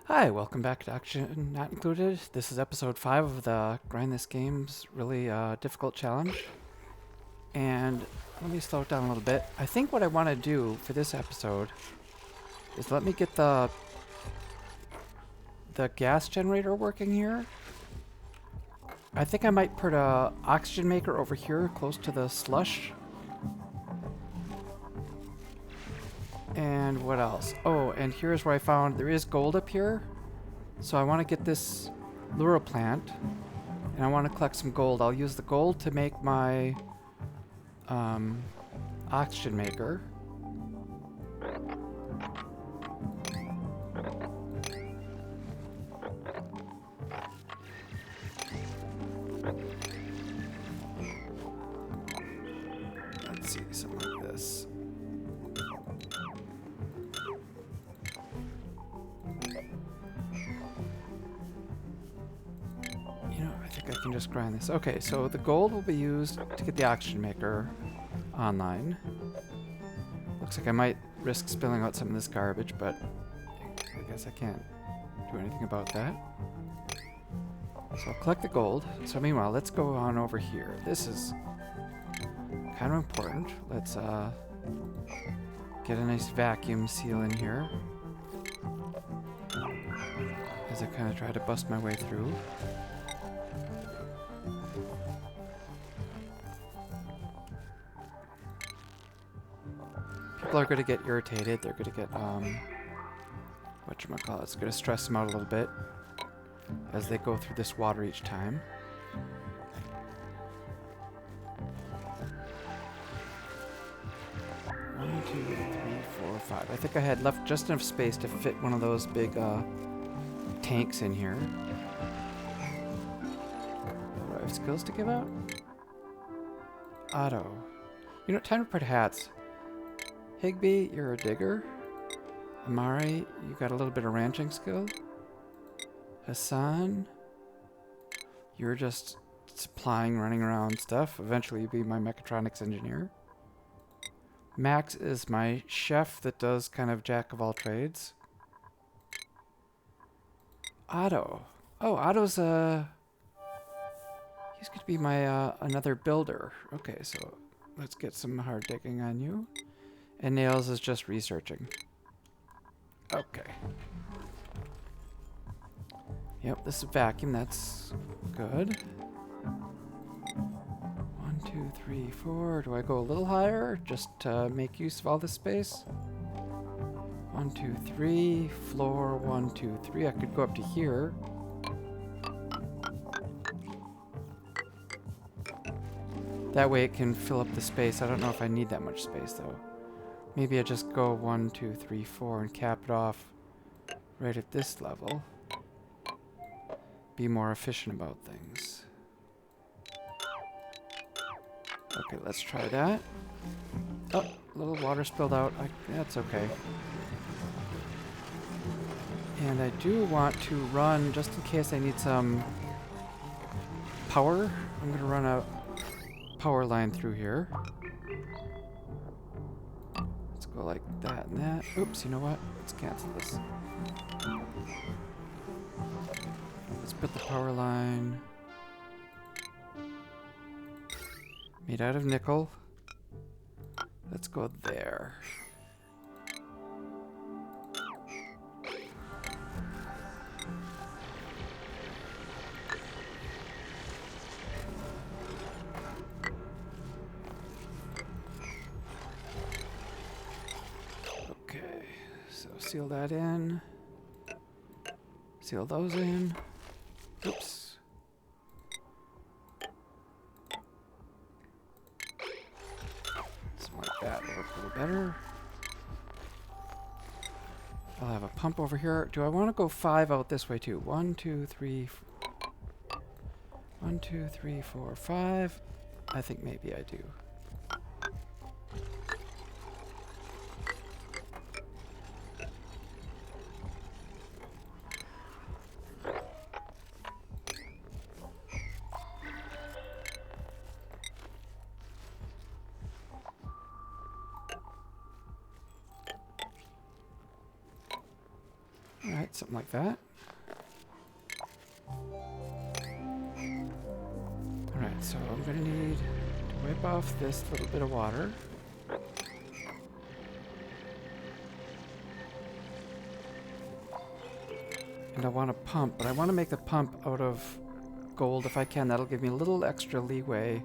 Hi, welcome back to Action Not Included. This is episode 5 of the Grind This Game's really difficult challenge. And let me slow it down a little bit. I think what I want to do for this episode is let me get the gas generator working here. I think I might put a oxygen maker over here close to the slush. And what else? Oh, and here's where I found there is gold up here. So I want to get this Lura plant, and I want to collect some gold. I'll use the gold to make my oxygen maker. Let's see, something like this. I think I can just grind this. Okay, so the gold will be used to get the oxygen maker online. Looks like I might risk spilling out some of this garbage, but I guess I can't do anything about that. So I'll collect the gold. So meanwhile, let's go on over here. This is kind of important. Let's get a nice vacuum seal in here as I kind of try to bust my way through. People are going to get irritated. They're going to get, whatchamacallit, it's going to stress them out a little bit as they go through this water each time. One, two, three, four, five. I think I had left just enough space to fit one of those big tanks in here. Do I have skills to give out? Otto. You know, time to put hats. Higby, you're a digger. Amari, you got a little bit of ranching skill. Hassan, you're just supplying, running around stuff. Eventually you'll be my mechatronics engineer. Max is my chef that does kind of jack of all trades. Otto. Oh, Otto's he's going to be my another builder. Okay, so let's get some hard digging on you. And Nails is just researching. Okay. Yep, this is vacuum. That's good. 1, 2, 3, 4. Do I go a little higher just to make use of all this space? 1, 2, 3. Floor 1, 2, 3. I could go up to here. That way it can fill up the space. I don't know if I need that much space though. Maybe I just go 1, 2, 3, 4 and cap it off right at this level. Be more efficient about things. Okay, let's try that. Oh, a little water spilled out. That's okay. And I do want to run, just in case I need some power, I'm going to run a power line through here. Go like that and that. Oops, you know what? Let's cancel this. Let's put the power line made out of nickel. Let's go there. Seal that in. Seal those in. Oops. Something like that will work a little better. I'll have a pump over here. Do I want to go 5 out this way too? 1, 2, 3. 1, 2, 3, 4, 5. I think maybe I do. Alright, something like that. Alright, so I'm gonna need to wipe off this little bit of water. And I want a pump, but I want to make the pump out of gold if I can. That'll give me a little extra leeway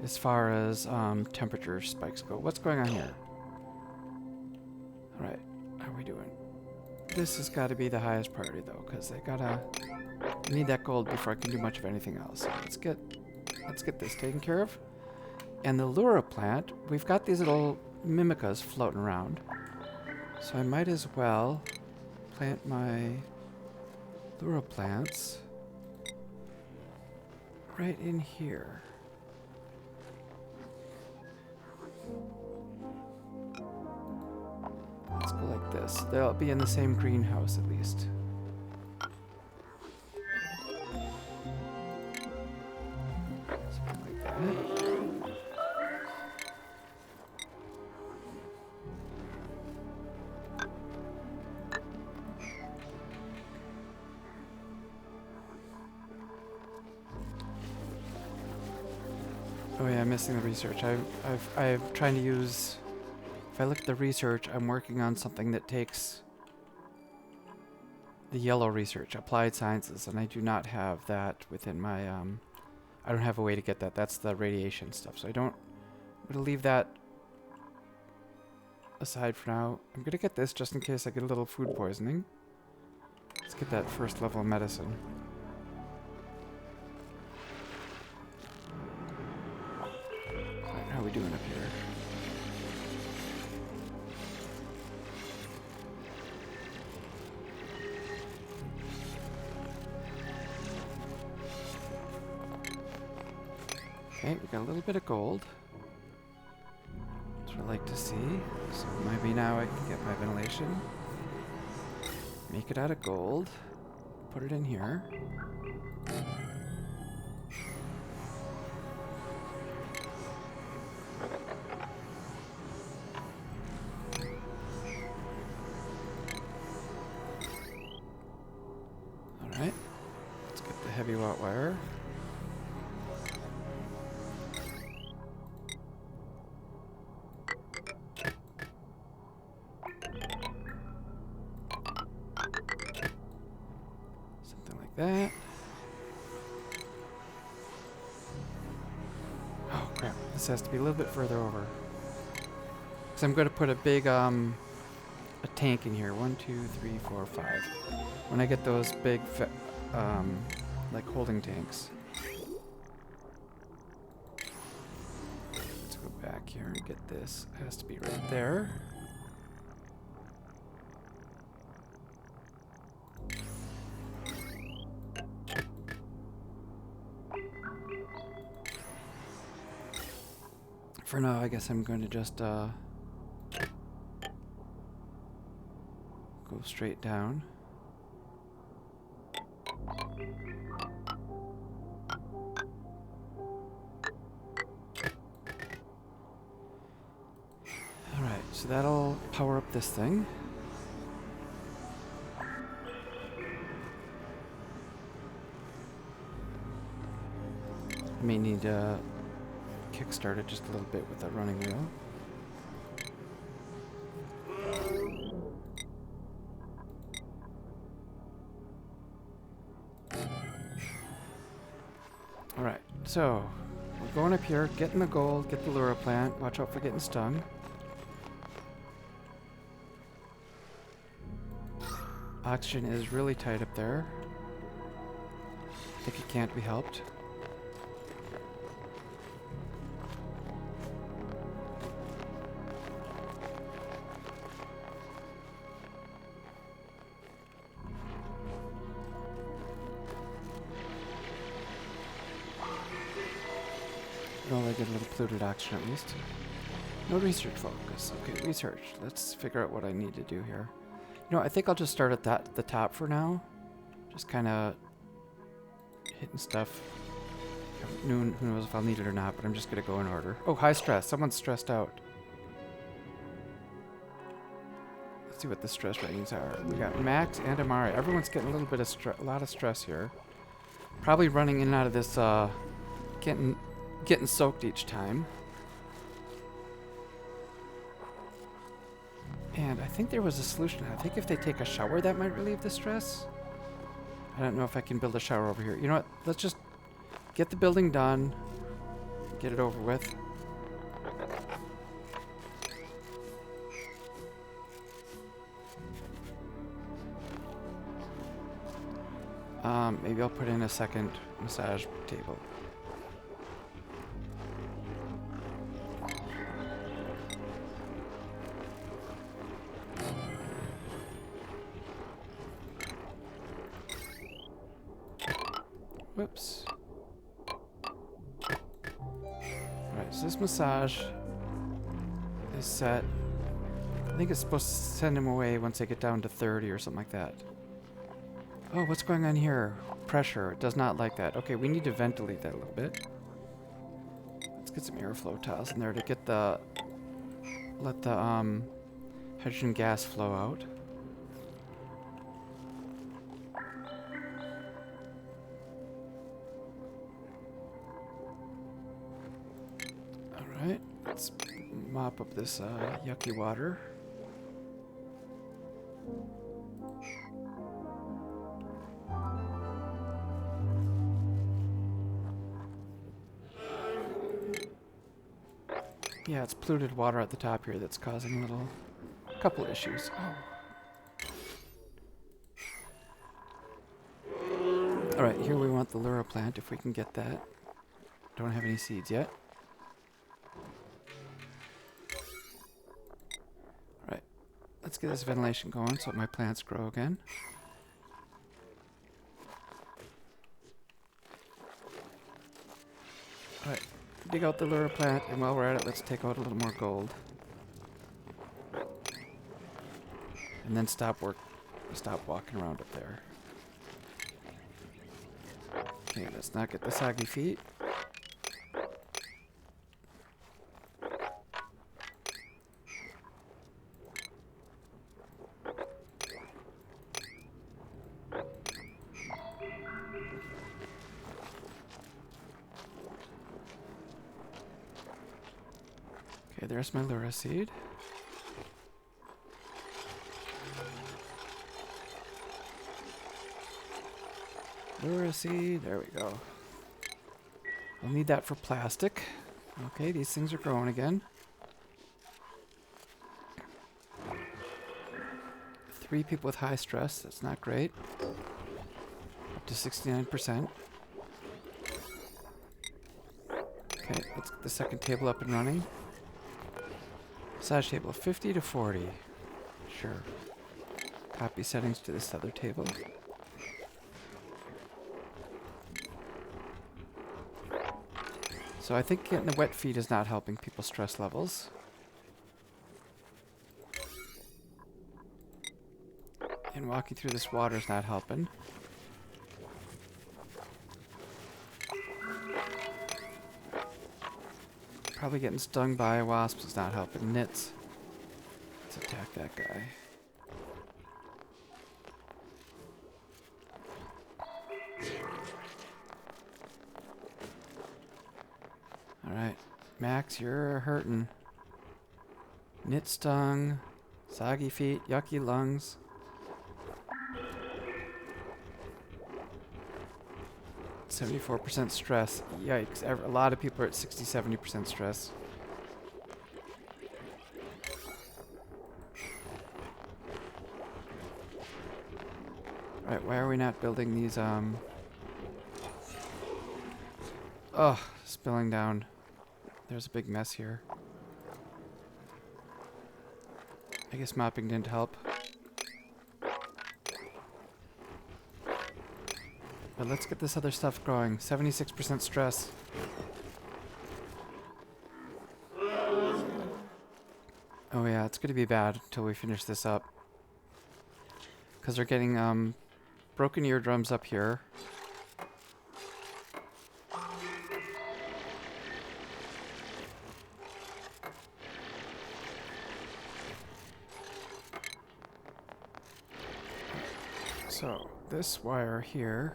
as far as temperature spikes go. What's going on here? Alright, how are we doing? This has got to be the highest priority though, because I need that gold before I can do much of anything else. So let's get this taken care of. And the Lura plant, we've got these little mimicas floating around. So I might as well plant my Lura plants right in here. Let's go like this. They'll be in the same greenhouse at least. Something like that. Oh yeah, I'm missing the research. I'm trying to use. If I look at the research, I'm working on something that takes the yellow research, applied sciences, and I do not have that within my. I don't have a way to get that. That's the radiation stuff. So I'm gonna leave that aside for now. I'm gonna get this just in case I get a little food poisoning. Let's get that first level of medicine. How are we doing up here? Okay, we got a little bit of gold. That's what I like to see. So maybe now I can get my ventilation. Make it out of gold. Put it in here. Alright. Let's get the heavy watt wire. That. Oh crap, this has to be a little bit further over. Because I'm going to put a big a tank in here. 1, 2, 3, 4, 5. When I get those big like holding tanks. Let's go back here and get this. It has to be right there. For now, I guess I'm going to just go straight down. Alright, so that'll power up this thing. I may need to kickstart it just a little bit with that running wheel. Alright, so we're going up here, getting the gold, get the Lura plant, watch out for getting stung. Oxygen is really tight up there. I think it can't be helped. Well, I get a little polluted oxygen at least. No research focus. Okay, research. Let's figure out what I need to do here. You know, I think I'll just start at the top for now. Just kind of hitting stuff. Who knows if I'll need it or not, but I'm just going to go in order. Oh, high stress. Someone's stressed out. Let's see what the stress ratings are. We got Max and Amari. Everyone's getting a little bit of a lot of stress here. Probably running in and out of this, getting soaked each time. And I think there was a solution. I think if they take a shower, that might relieve the stress. I don't know if I can build a shower over here. You know what? Let's just get the building done. Get it over with. Maybe I'll put in a second massage table. Whoops. Alright, so this massage is set. I think it's supposed to send him away once they get down to 30 or something like that. Oh, what's going on here? Pressure. It does not like that. Okay, we need to ventilate that a little bit. Let's get some airflow tiles in there to get the... let the, hydrogen gas flow out. Alright, let's mop up this, yucky water. Yeah, it's polluted water at the top here that's causing a couple issues. Oh. Alright, here we want the Lura plant, if we can get that. Don't have any seeds yet. Alright, let's get this ventilation going so my plants grow again. Alright, dig out the Lura plant, and while we're at it, let's take out a little more gold. And then stop walking around up there. Okay, let's not get the soggy feet. Okay, there's my Lura seed. Lura seed, there we go. I'll need that for plastic. Okay, these things are growing again. 3 people with high stress, that's not great. Up to 69%. Okay, let's get the second table up and running. Massage table, 50 to 40. Sure. Copy settings to this other table. So I think getting the wet feet is not helping people's stress levels. And walking through this water is not helping. Probably getting stung by wasps is not helping. Nits. Let's attack that guy. Alright. Max, you're hurting. Nit stung. Soggy feet. Yucky lungs. %74% stress. Yikes. A lot of people are at 60-70% stress. Alright, why are we not building these, oh, spilling down. There's a big mess here. I guess mopping didn't help. But let's get this other stuff growing. 76% stress. Oh yeah, it's gonna be bad until we finish this up. Because they're getting broken eardrums up here. So, this wire here.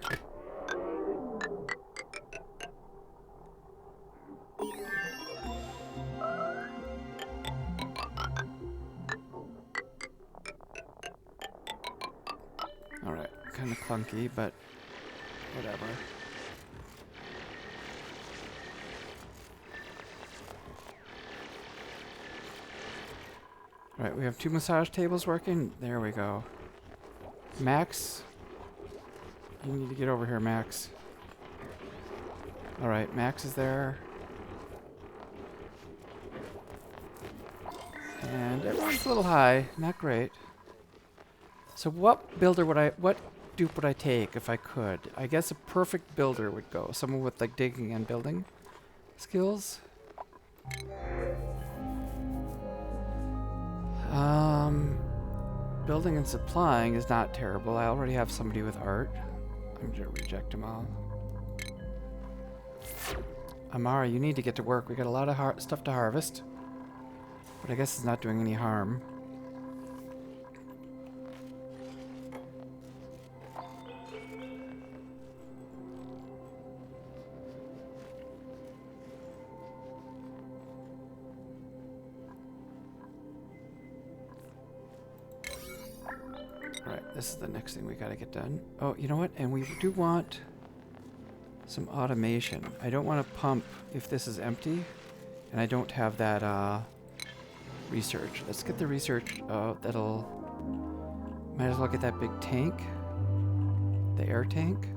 Alright, kind of clunky, but whatever. Alright, we have 2 massage tables working. There we go. Max, you need to get over here, Max. Alright, Max is there. And everyone's a little high. Not great. So what dupe would I take if I could? I guess a perfect builder would go. Someone with like digging and building skills. Building and supplying is not terrible. I already have somebody with art. I'm gonna reject them all. Amara, you need to get to work. We got a lot of stuff to harvest. But I guess it's not doing any harm. Alright, this is the next thing we gotta get done. Oh, you know what? And we do want some automation. I don't want to pump if this is empty. And I don't have that, research. Let's get the research. That'll... Might as well get that big tank. The air tank.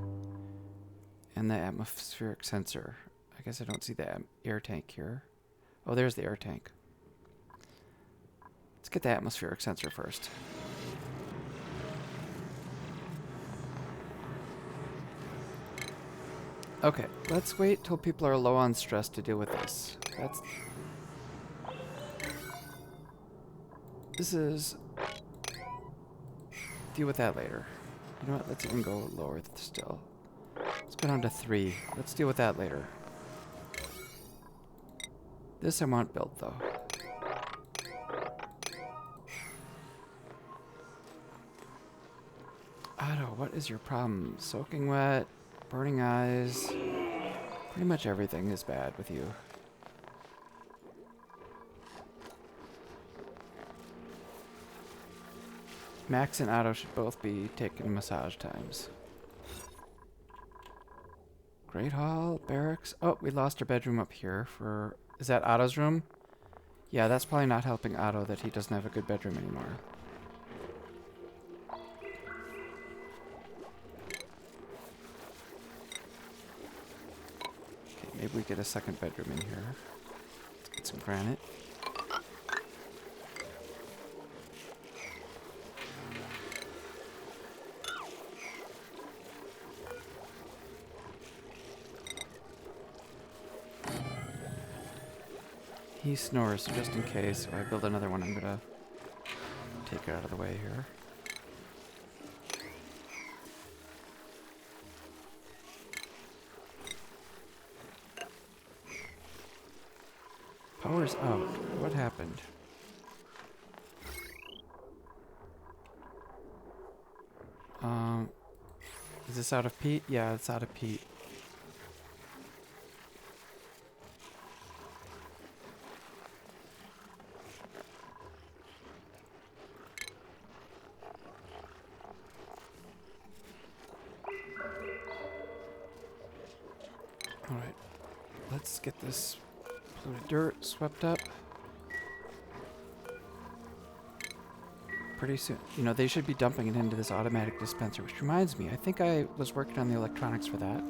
And the atmospheric sensor. I guess I don't see the air tank here. Oh, there's the air tank. Let's get the atmospheric sensor first. Okay, let's wait till people are low on stress to deal with this. This is... Deal with that later. You know what? Let's even go lower still. Let's go down to 3. Let's deal with that later. This I want built, though. Otto, what is your problem? Soaking wet, burning eyes. Pretty much everything is bad with you. Max and Otto should both be taking massage times. Great Hall, barracks. Oh, we lost our bedroom up here for... Is that Otto's room? Yeah, that's probably not helping Otto that he doesn't have a good bedroom anymore. Okay, maybe we get a second bedroom in here. Let's get some granite. He snores, so just in case, or I build another one, I'm gonna take it out of the way here. Power's out. What happened? Is this out of peat? Yeah, it's out of peat. Alright, let's get this polluted dirt swept up. Pretty soon. You know, they should be dumping it into this automatic dispenser, which reminds me, I think I was working on the electronics for that.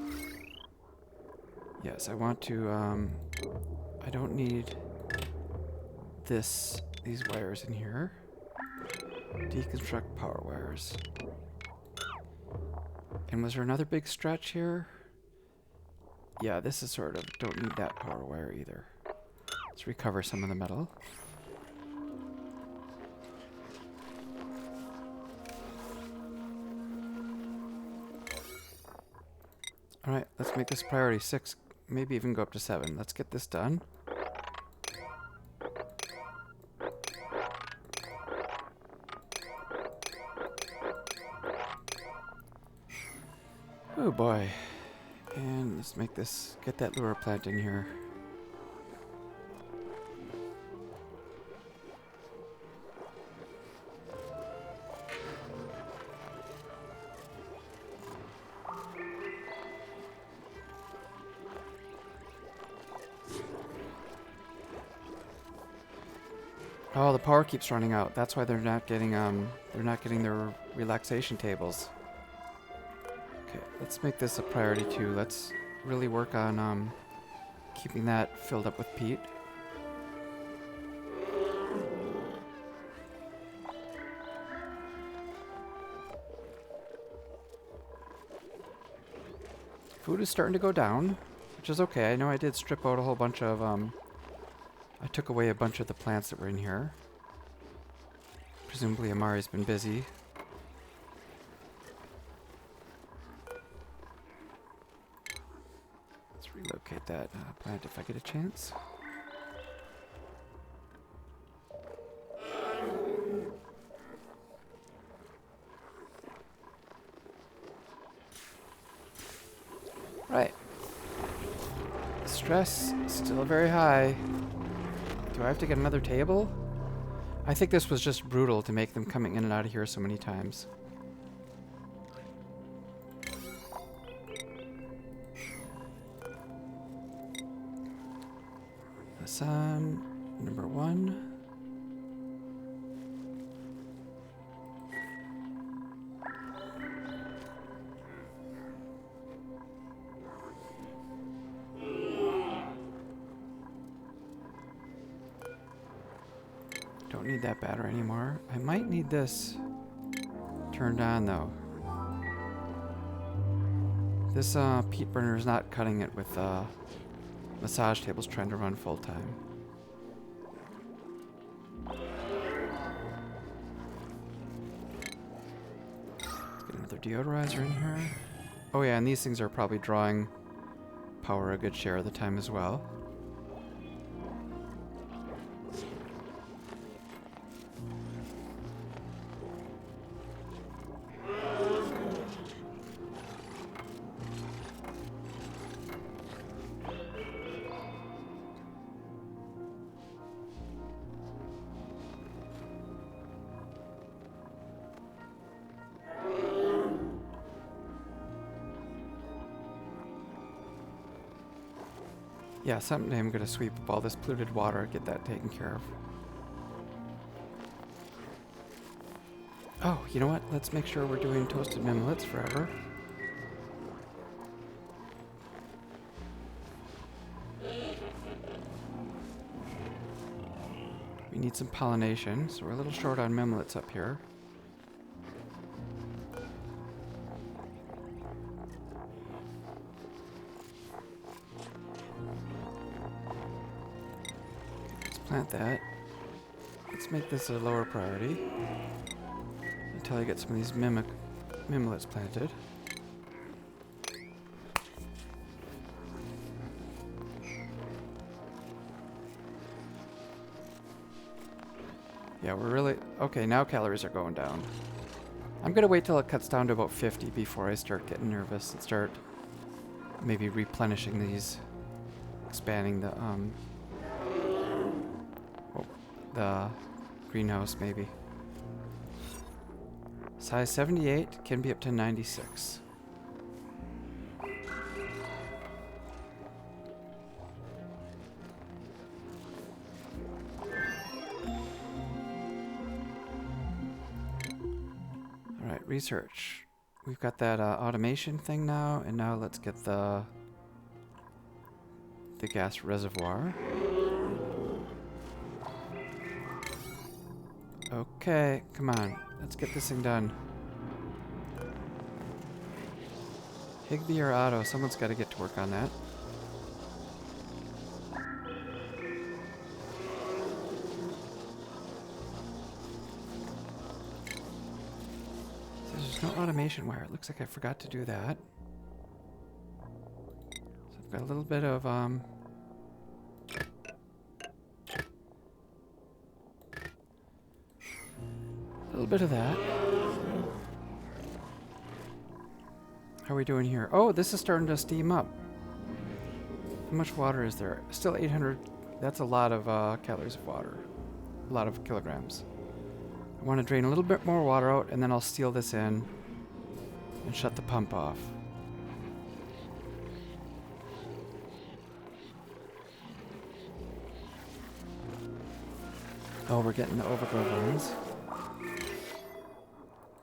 Yes, I want to, I don't need these wires in here. Deconstruct power wires. And was there another big stretch here? Yeah, this is sort of, don't need that power wire either. Let's recover some of the metal. Alright, let's make this priority 6, maybe even go up to 7. Let's get this done. Oh boy. And let's make this, get that lure plant in here. Oh, the power keeps running out. That's why they're not getting their relaxation tables. Okay, let's make this a priority too. Let's really work on keeping that filled up with peat. Food is starting to go down, which is okay. I know I did strip out a whole bunch of I took away a bunch of the plants that were in here. Presumably Amari's been busy. Let's relocate that plant if I get a chance. Right. Stress still very high. Do I have to get another table? I think this was just brutal to make them coming in and out of here so many times. Sun, number 1. Don't need that battery anymore. I might need this turned on though. This peat burner is not cutting it with massage tables trying to run full time. Let's get another deodorizer in here. Oh yeah, and these things are probably drawing power a good share of the time as well. Yeah, someday I'm gonna sweep up all this polluted water, get that taken care of. Oh, you know what? Let's make sure we're doing toasted mimolets forever. We need some pollination, so we're a little short on mimolets up here. Plant that. Let's make this a lower priority until I get some of these mimolets planted. Yeah, we're really... Okay, now calories are going down. I'm gonna wait till it cuts down to about 50 before I start getting nervous and start maybe replenishing these, expanding the greenhouse maybe. Size 78 can be up to 96. Alright, research. We've got that automation thing now, and now let's get the gas reservoir. Okay, come on. Let's get this thing done. Higby or Otto, someone's got to get to work on that. There's no automation wire. It looks like I forgot to do that. So I've got a little bit of that. How are we doing here? Oh, this is starting to steam up. How much water is there? Still 800. That's a lot of calories of water. A lot of kilograms. I want to drain a little bit more water out, and then I'll seal this in and shut the pump off. Oh, we're getting the overgrowth ones.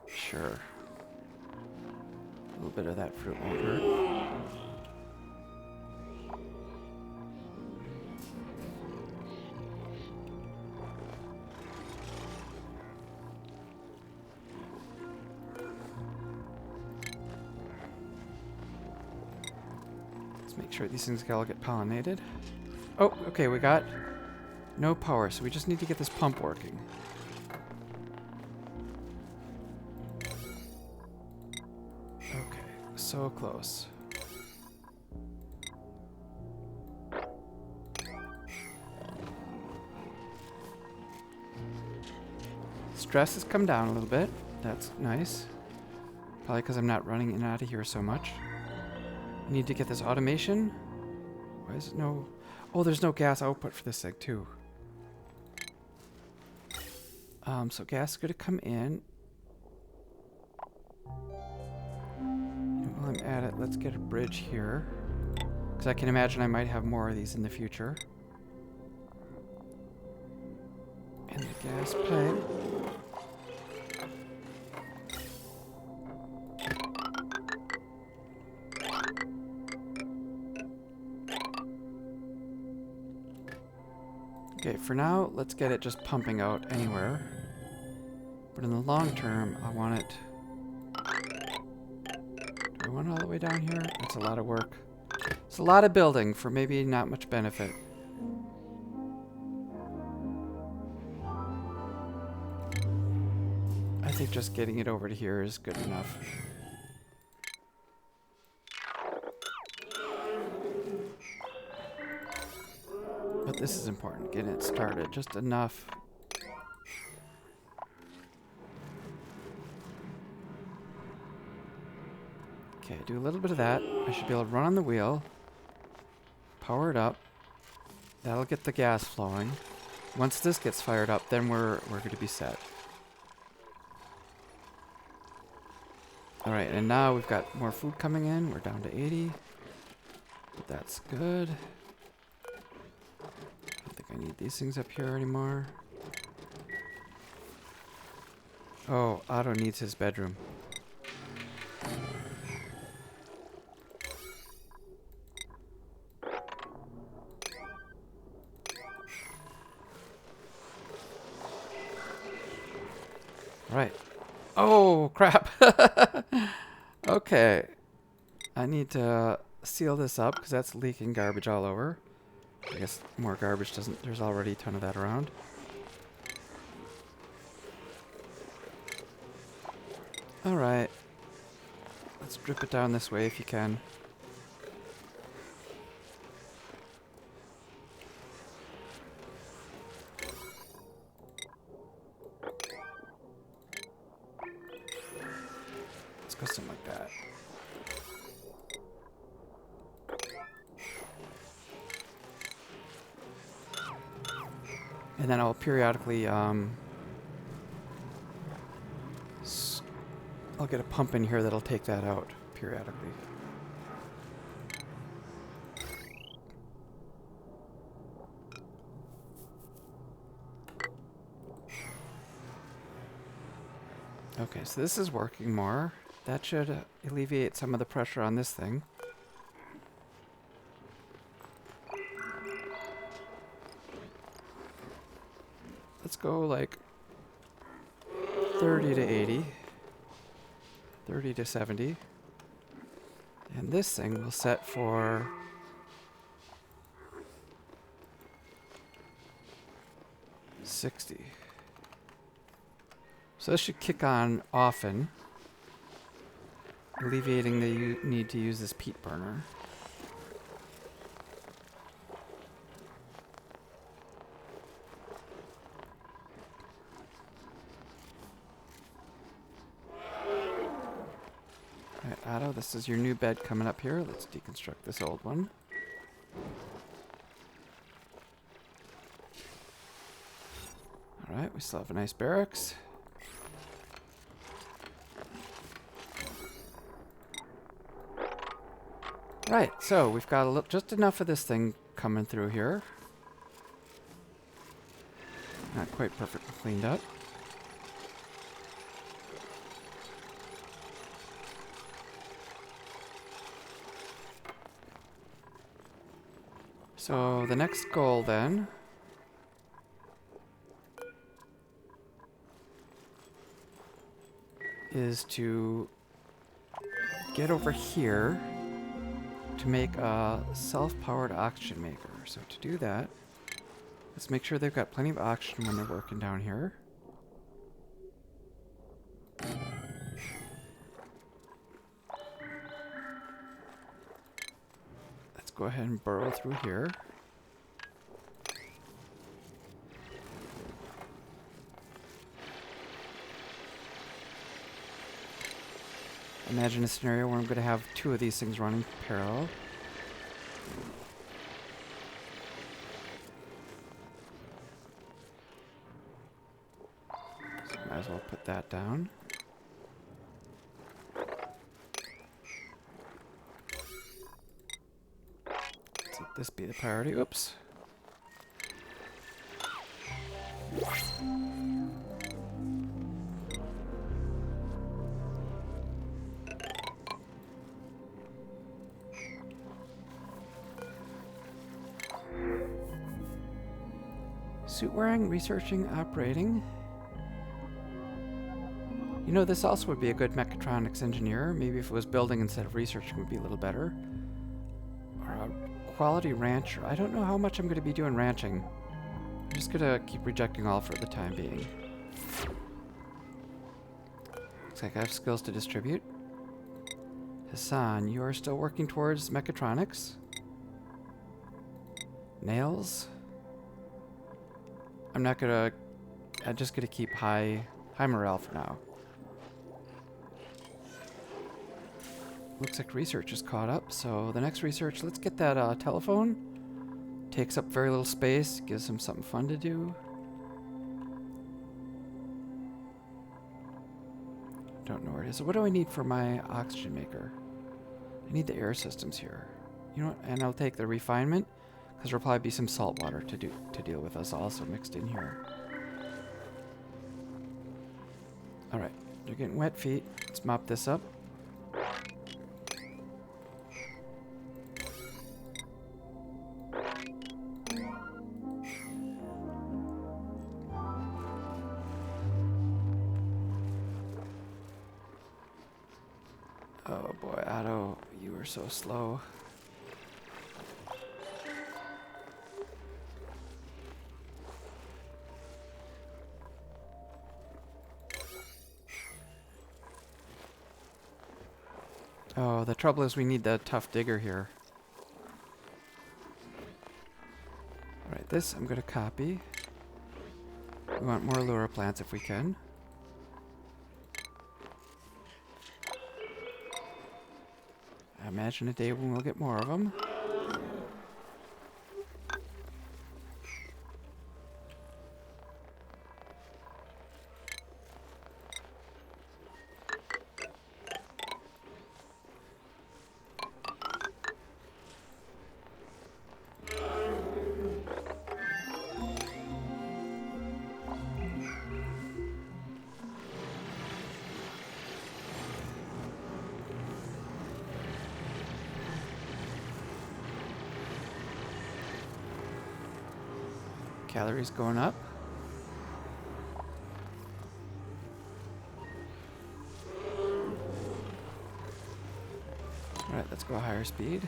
Sure. A little bit of that fruit won't hurt. Let's make sure these things all get pollinated. Oh, okay, we got no power, so we just need to get this pump working. Okay, so close. Stress has come down a little bit. That's nice. Probably because I'm not running in and out of here so much. Need to get this automation. Why is it no... Oh, there's no gas output for this thing, too. So gas is going to come in. And while I'm at it, let's get a bridge here. Because I can imagine I might have more of these in the future. And the gas pipe. Okay, for now, let's get it just pumping out anywhere. But in the long term, I want it... Do I want it all the way down here? That's a lot of work. It's a lot of building for maybe not much benefit. I think just getting it over to here is good enough. But this is important, getting it started. Just enough. Okay, do a little bit of that. I should be able to run on the wheel. Power it up. That'll get the gas flowing. Once this gets fired up, then we're going to be set. Alright, and now we've got more food coming in. We're down to 80. But that's good. I don't think I need these things up here anymore. Oh, Otto needs his bedroom. Right. Oh, crap. Okay. I need to seal this up because that's leaking garbage all over. I guess more garbage doesn't... There's already a ton of that around. Alright. Let's drip it down this way if you can. Let's go something like that. And then I'll periodically, I'll get a pump in here that'll take that out periodically. Okay, so this is working more. That should alleviate some of the pressure on this thing. Let's go like 30 to 80. 30 to 70. And this thing will set for 60. So this should kick on often, alleviating the need to use this peat burner. Alright, Otto, this is your new bed coming up here. Let's deconstruct this old one. Alright, we still have a nice barracks. Right, so we've got just enough of this thing coming through here. Not quite perfectly cleaned up. So the next goal then is to get over here to make a self-powered oxygen maker. So to do that, let's make sure they've got plenty of oxygen when they're working down here. Let's go ahead and burrow through here. Imagine a scenario where I'm going to have two of these things running parallel. So might as well put that down. Let's let this be the priority. Oops. Suit wearing, researching, operating. You know, this also would be a good mechatronics engineer. Maybe if it was building instead of researching would be a little better. Or a quality rancher. I don't know how much I'm going to be doing ranching. I'm just going to keep rejecting all for the time being. Looks like I have skills to distribute. Hassan, you are still working towards mechatronics. Nails. I'm just gonna keep high morale for now. Looks like research is caught up, so the next research, let's get that telephone. Takes up very little space, gives them something fun to do. Don't know where it is. So what do I need for my oxygen maker? I need the air systems here. You know what? And I'll take the refinement, because there'll probably be some salt water to deal with us also mixed in here. Alright, you're getting wet feet. Let's mop this up. Oh boy, Otto, you were so slow. Oh, the trouble is we need the tough digger here. Alright, this I'm going to copy. We want more Lura plants if we can. I imagine a day when we'll get more of them. Calories going up. Alright, let's go higher speed.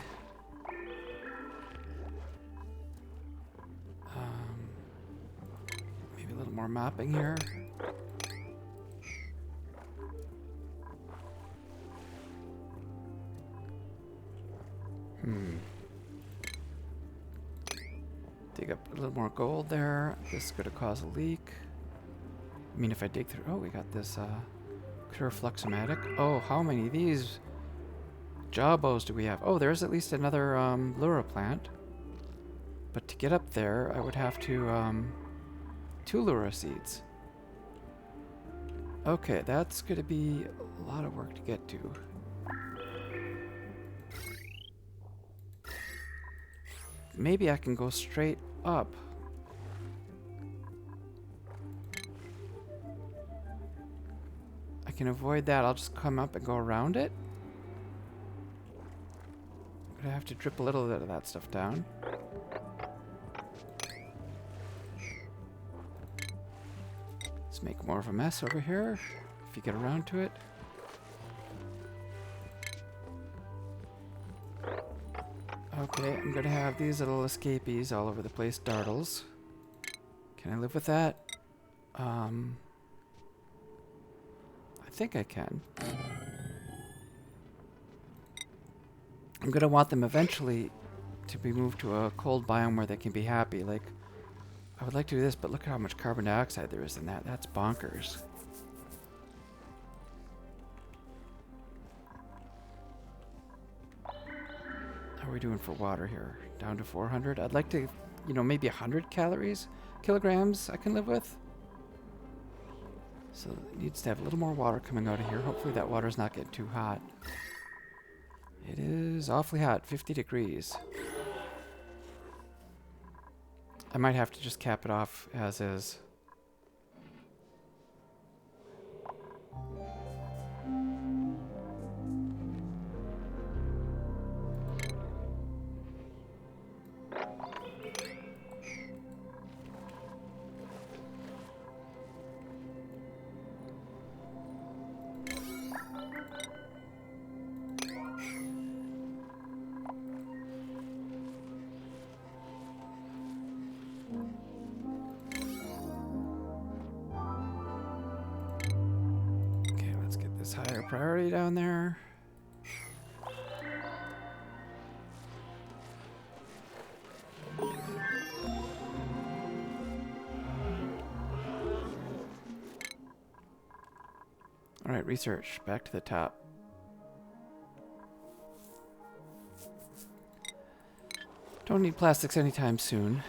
Maybe a little more mopping here. Dig up a little more gold there. This is going to cause a leak. I mean, if I dig through... Oh, we got this clear fluxomatic. Oh, how many of these Jawbows do we have? Oh, there's at least another Lura plant. But to get up there, I would have to 2 Lura seeds. Okay, that's going to be a lot of work to get to. Maybe I can go straight up. I can avoid that. I'll just come up and go around it. I'm gonna have to drip a little bit of that stuff down. Let's make more of a mess over here, if you get around to it. Okay, I'm gonna have these little escapees all over the place, dartles. Can I live with that? I think I can. I'm gonna want them eventually to be moved to a cold biome where they can be happy. Like, I would like to do this, but look at how much carbon dioxide there is in that. That's bonkers. How are we doing for water here? Down to 400. I'd like to, you know, maybe 100 kilograms I can live with. So it needs to have a little more water coming out of here. Hopefully that water's not getting too hot. It is awfully hot, 50 degrees. I might have to just cap it off as is. Higher priority down there. All right, research. Back to the top. Don't need plastics anytime soon.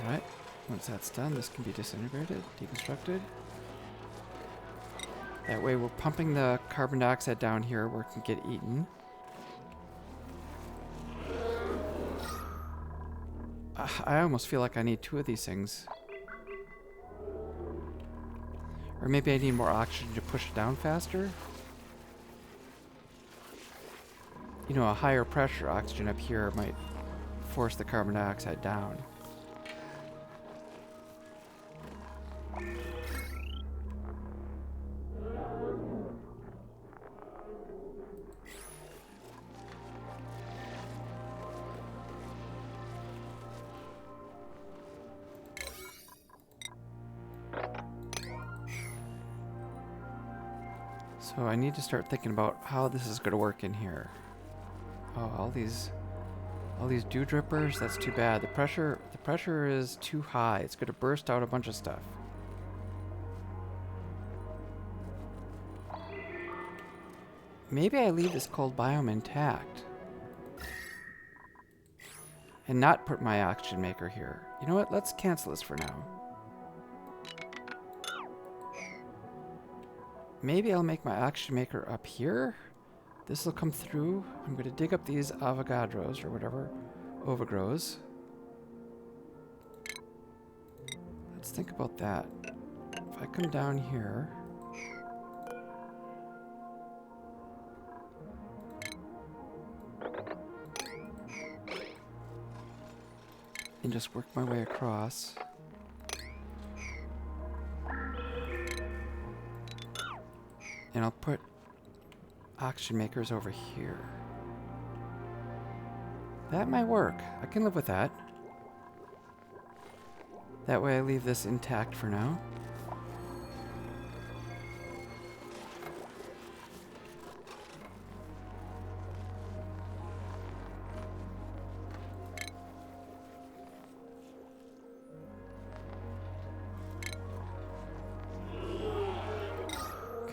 All right. Once that's done, this can be disintegrated, deconstructed. That way we're pumping the carbon dioxide down here where it can get eaten. I almost feel like I need 2 of these things. Or maybe I need more oxygen to push it down faster. You know, a higher pressure oxygen up here might force the carbon dioxide down. So I need to start thinking about how this is going to work in here. Oh, all these dew drippers, that's too bad. The pressure is too high. It's going to burst out a bunch of stuff. Maybe I leave this cold biome intact and not put my oxygen maker here. You know what? Let's cancel this for now. Maybe I'll make my oxygen maker up here. This will come through. I'm going to dig up these avogadros or whatever overgrows. Let's think about that. If I come down here, and just work my way across. And I'll put oxygen makers over here. That might work. I can live with that. That way I leave this intact for now.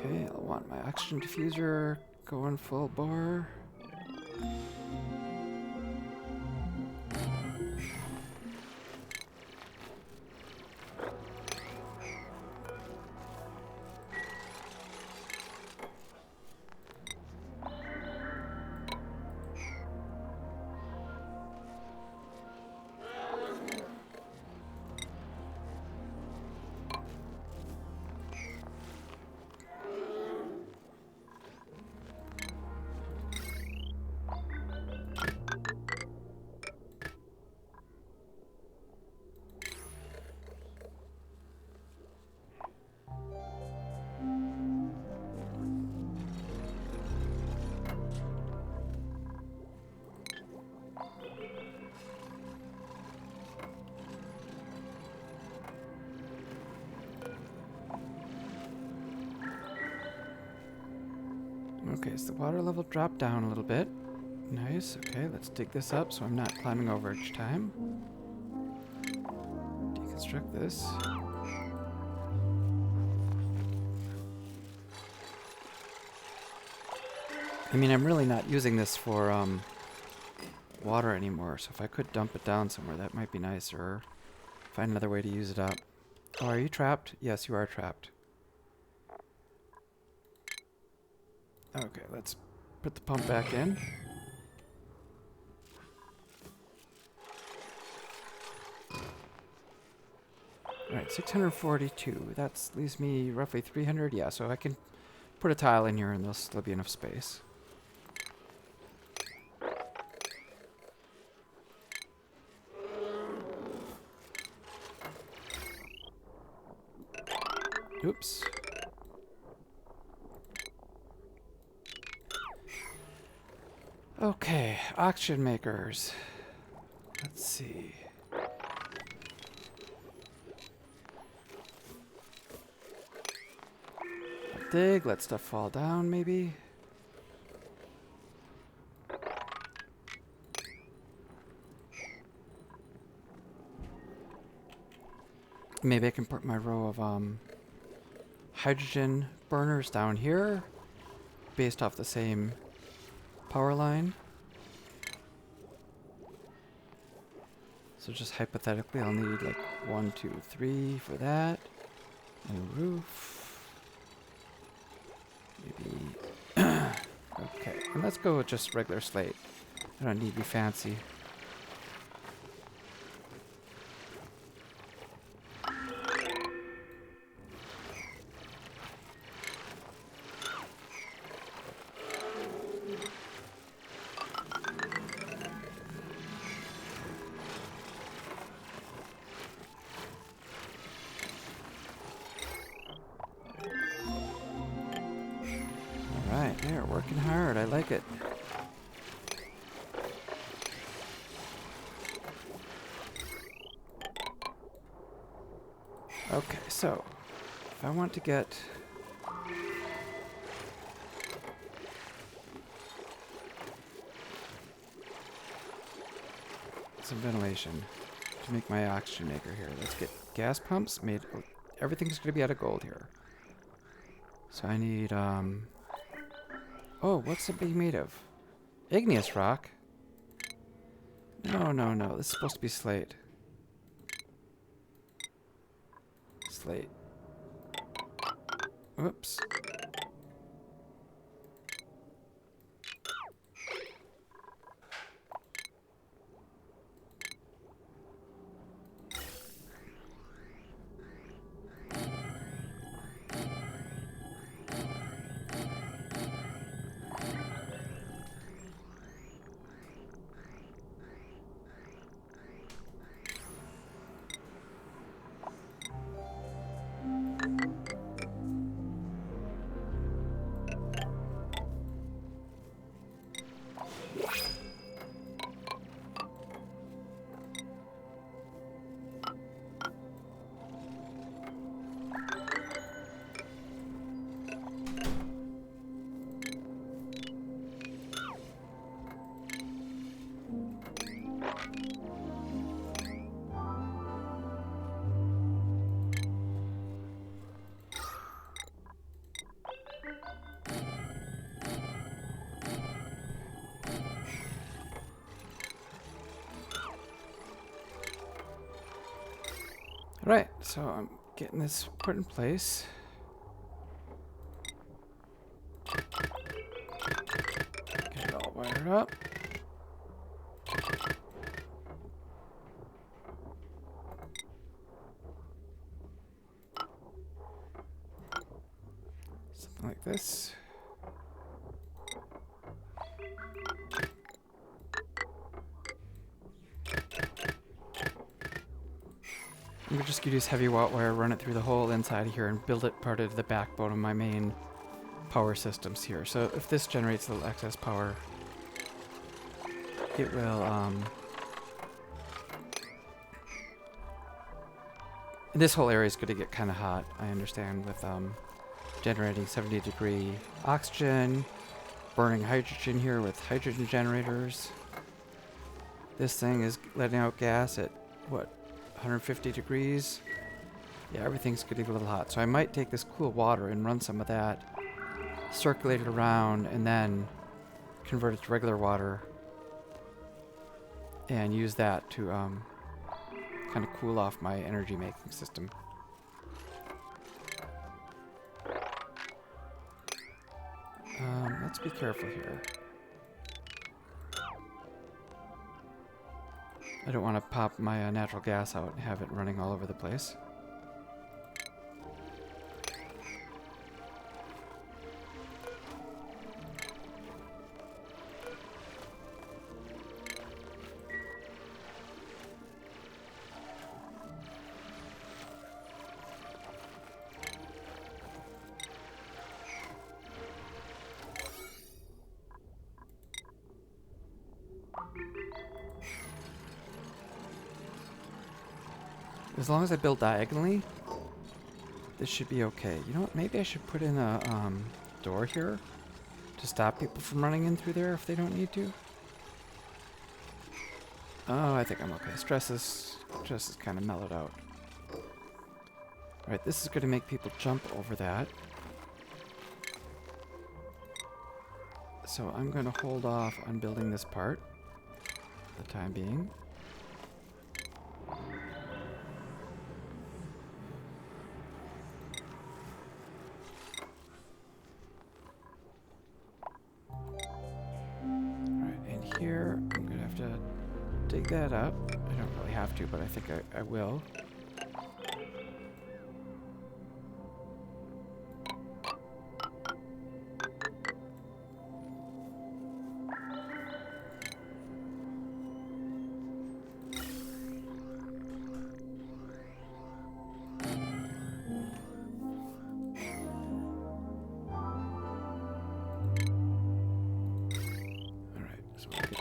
Okay, I'll want my oxygen diffuser going full bore. Okay, so the water level dropped down a little bit. Nice. Okay, let's dig this up so I'm not climbing over each time. Deconstruct this. I mean, I'm really not using this for water anymore, so if I could dump it down somewhere, that might be nicer. Or find another way to use it up. Oh, are you trapped? Yes, you are trapped. Okay, let's put the pump back in. Alright, 642. That leaves me roughly 300. Yeah, so I can put a tile in here and there'll still be enough space. Oops. Okay, oxygen makers. Let's see. Dig, let stuff fall down maybe. Maybe I can put my row of hydrogen burners down here based off the same power line. So just hypothetically I'll need like 1, 2, 3 for that. New roof. Maybe. Okay, and let's go with just regular slate. I don't need to be fancy. Alright, they're working hard. I like it. Okay, so if I want to get some ventilation to make my oxygen maker here, let's get gas pumps made. Everything's going to be out of gold here. So I need, oh, what's it being made of? Igneous rock? No, no, no. This is supposed to be slate. Slate. Whoops. Alright, so I'm getting this put in place. Get it all wired up. Something like this. I'm just gonna use heavy wire, run it through the whole inside here, and build it part of the backbone of my main power systems here. So if this generates a little excess power, it will, and this whole area is going to get kind of hot, I understand, with generating 70-degree oxygen, burning hydrogen here with hydrogen generators. This thing is letting out gas at, what, 150 degrees? Yeah, everything's getting a little hot. So I might take this cool water and run some of that, circulate it around, and then convert it to regular water and use that to kind of cool off my energy making system. Let's be careful here. I don't want to pop my natural gas out and have it running all over the place. As long as I build diagonally, this should be okay. You know what? Maybe I should put in a door here to stop people from running in through there if they don't need to. Oh, I think I'm okay. Stress is kind of mellowed out. Alright, this is going to make people jump over that. So I'm going to hold off on building this part for the time being. Here, I'm gonna have to dig that up. I don't really have to, but I think I will.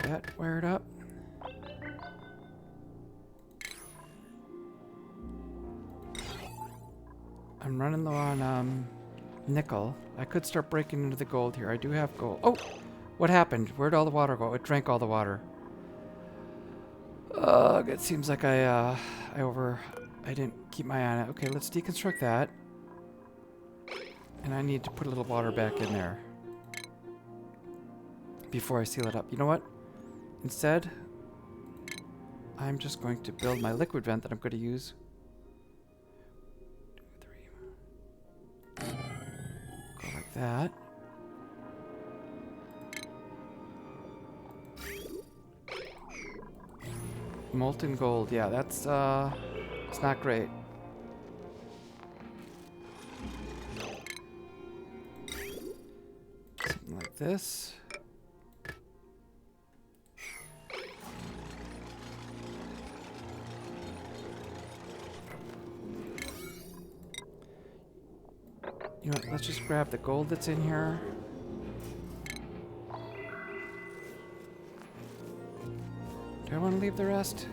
That wired up. I'm running low on nickel. I could start breaking into the gold here. I do have gold. Oh! What happened? Where'd all the water go? It drank all the water. It seems like I didn't keep my eye on it. Okay, let's deconstruct that. And I need to put a little water back in there before I seal it up. You know what? Instead, I'm just going to build my liquid vent that I'm going to use. 2, 3. Go like that. Molten gold. Yeah, that's it's not great. Something like this. You know what, let's just grab the gold that's in here. Do I want to leave the rest?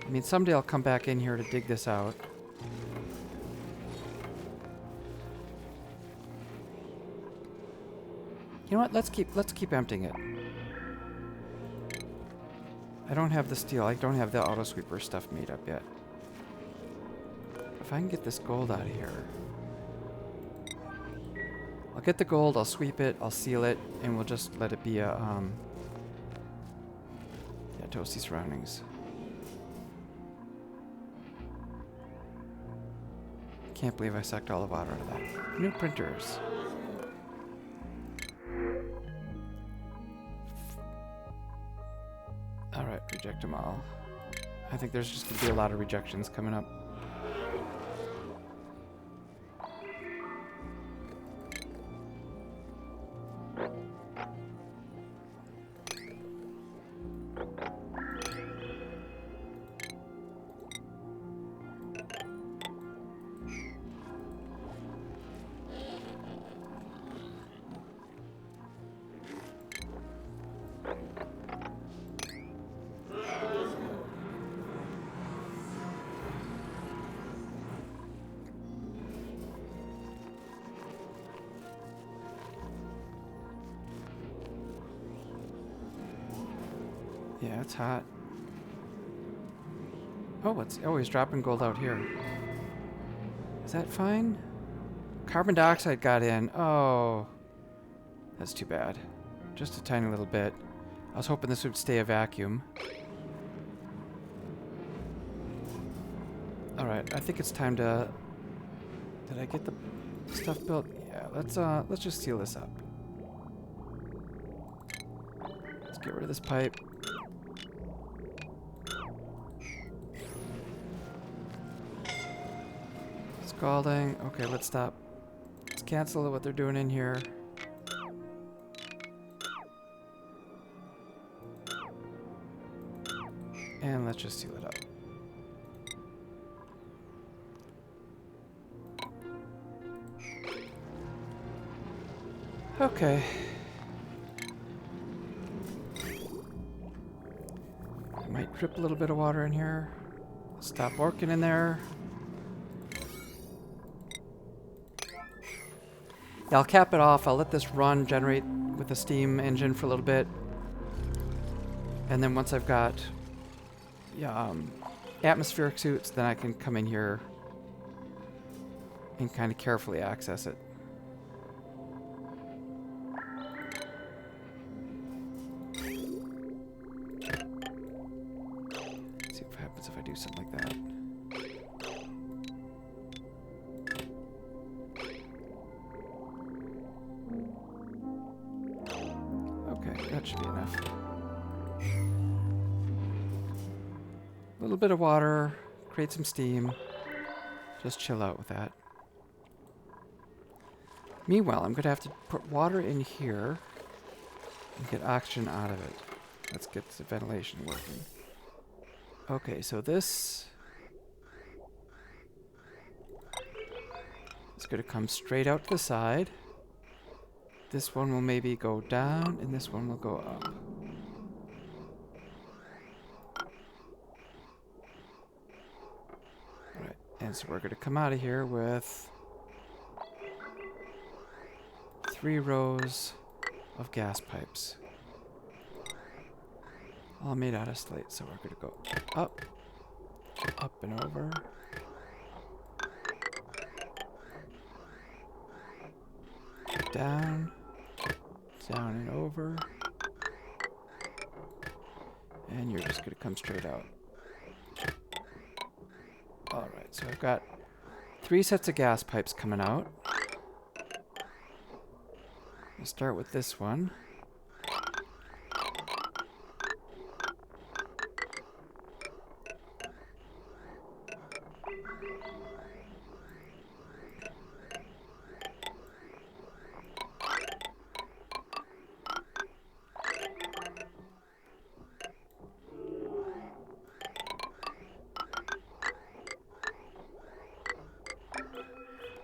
I mean, someday I'll come back in here to dig this out. You know what, let's keep emptying it. I don't have the steel, I don't have the auto sweeper stuff made up yet. If I can get this gold out of here. I'll get the gold, I'll sweep it, I'll seal it, and we'll just let it be a, toasty surroundings. Can't believe I sucked all the water out of that. New printers. Alright, reject them all. I think there's just going to be a lot of rejections coming up. Yeah, it's hot. Oh, he's dropping gold out here. Is that fine? Carbon dioxide got in. Oh, that's too bad. Just a tiny little bit. I was hoping this would stay a vacuum. Alright, I think it's time to... Did I get the stuff built? Yeah, let's just seal this up. Let's get rid of this pipe. Scalding. Okay, let's stop. Let's cancel what they're doing in here. And let's just seal it up. Okay. I might drip a little bit of water in here. Stop working in there. Yeah, I'll cap it off. I'll let this run, generate with the steam engine for a little bit. And then once I've got atmospheric suits, then I can come in here and kind of carefully access it. See what happens if I do something like that. That should be enough. A little bit of water, create some steam. Just chill out with that. Meanwhile, I'm going to have to put water in here and get oxygen out of it. Let's get the ventilation working. Okay, so this is going to come straight out to the side. This one will maybe go down, and this one will go up. Alright, and so we're going to come out of here with 3 rows of gas pipes. All made out of slate, so we're going to go up, up and over. Down, down and over, and you're just going to come straight out. Alright, so I've got 3 sets of gas pipes coming out. We'll start with this one.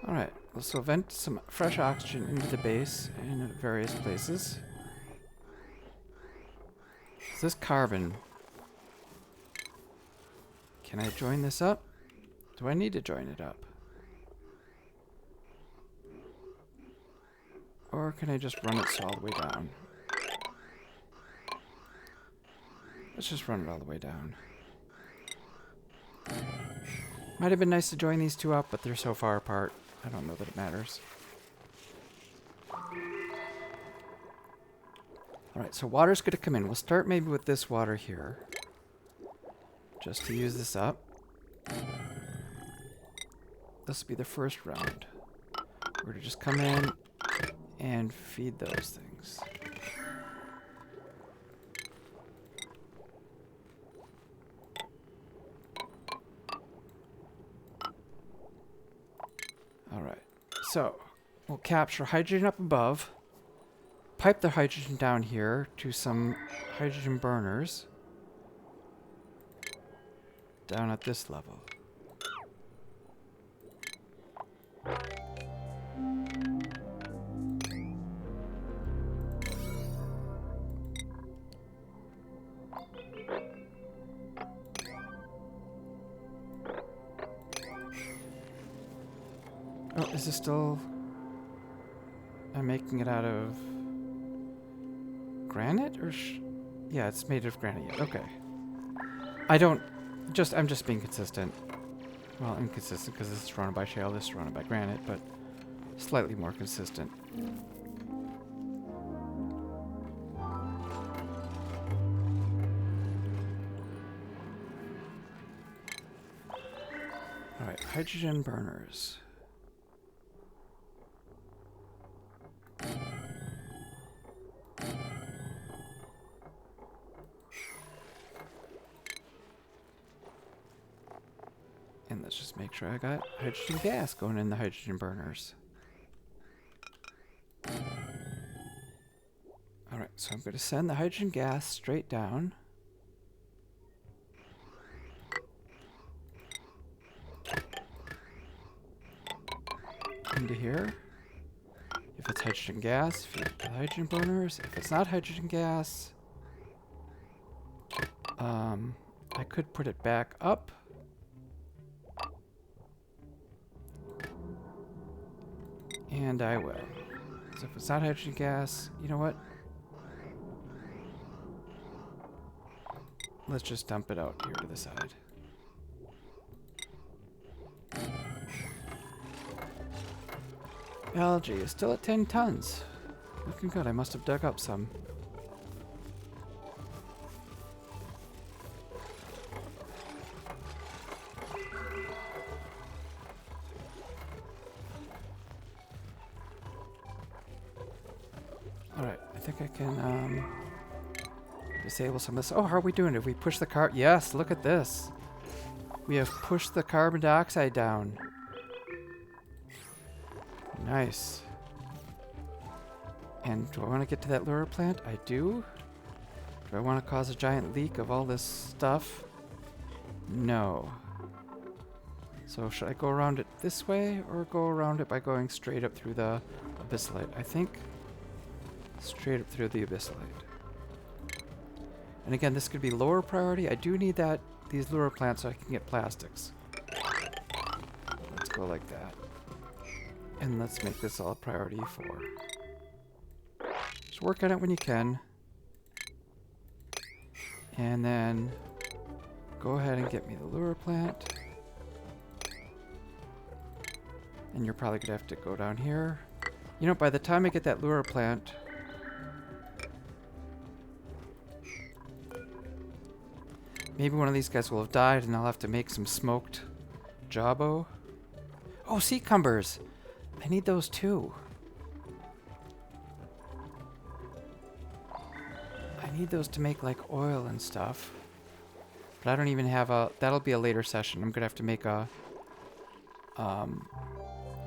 Alright, so vent some fresh oxygen into the base in various places. Is this carbon? Can I join this up? Do I need to join it up? Or can I just run it all the way down? Let's just run it all the way down. Might have been nice to join these two up, but they're so far apart. I don't know that it matters. Alright, so water's going to come in. We'll start maybe with this water here. Just to use this up. this will be the first round. We're to just come in and feed those things. Alright, so we'll capture hydrogen up above, pipe the hydrogen down here to some hydrogen burners down at this level. Oh, is this still... I'm making it out of... granite? Or yeah, it's made of granite. Okay. I'm just being consistent. Well, inconsistent because this is surrounded by shale, this is surrounded by granite, but slightly more consistent. Alright, hydrogen burners. And let's just make sure I got hydrogen gas going in the hydrogen burners. Alright, so I'm going to send the hydrogen gas straight down. Into here. If it's hydrogen gas, feed it to the hydrogen burners. If it's not hydrogen gas, I could put it back up. And I will. So if it's not hydrogen gas, you know what? Let's just dump it out here to the side. Algae is still at 10 tons. Looking good. I must have dug up some. Alright, I think I can disable some of this. Oh, how are we doing? Have we pushed the car? Yes, look at this. We have pushed the carbon dioxide down. Nice. And do I want to get to that Lura plant? I do. Do I want to cause a giant leak of all this stuff? No. So should I go around it this way or go around it by going straight up through the abyssalite? I think straight up through the abyssalite. And again, this could be lower priority. I do need these Lura plants so I can get plastics. Let's go like that. And let's make this all priority 4. Just work on it when you can. And then go ahead and get me the Lura plant. And you're probably going to have to go down here. You know, by the time I get that Lura plant... maybe one of these guys will have died and I'll have to make some smoked jawbo. Oh, sea cumbers! I need those too. I need those to make like oil and stuff. But I don't even have a... that'll be a later session. I'm gonna have to make a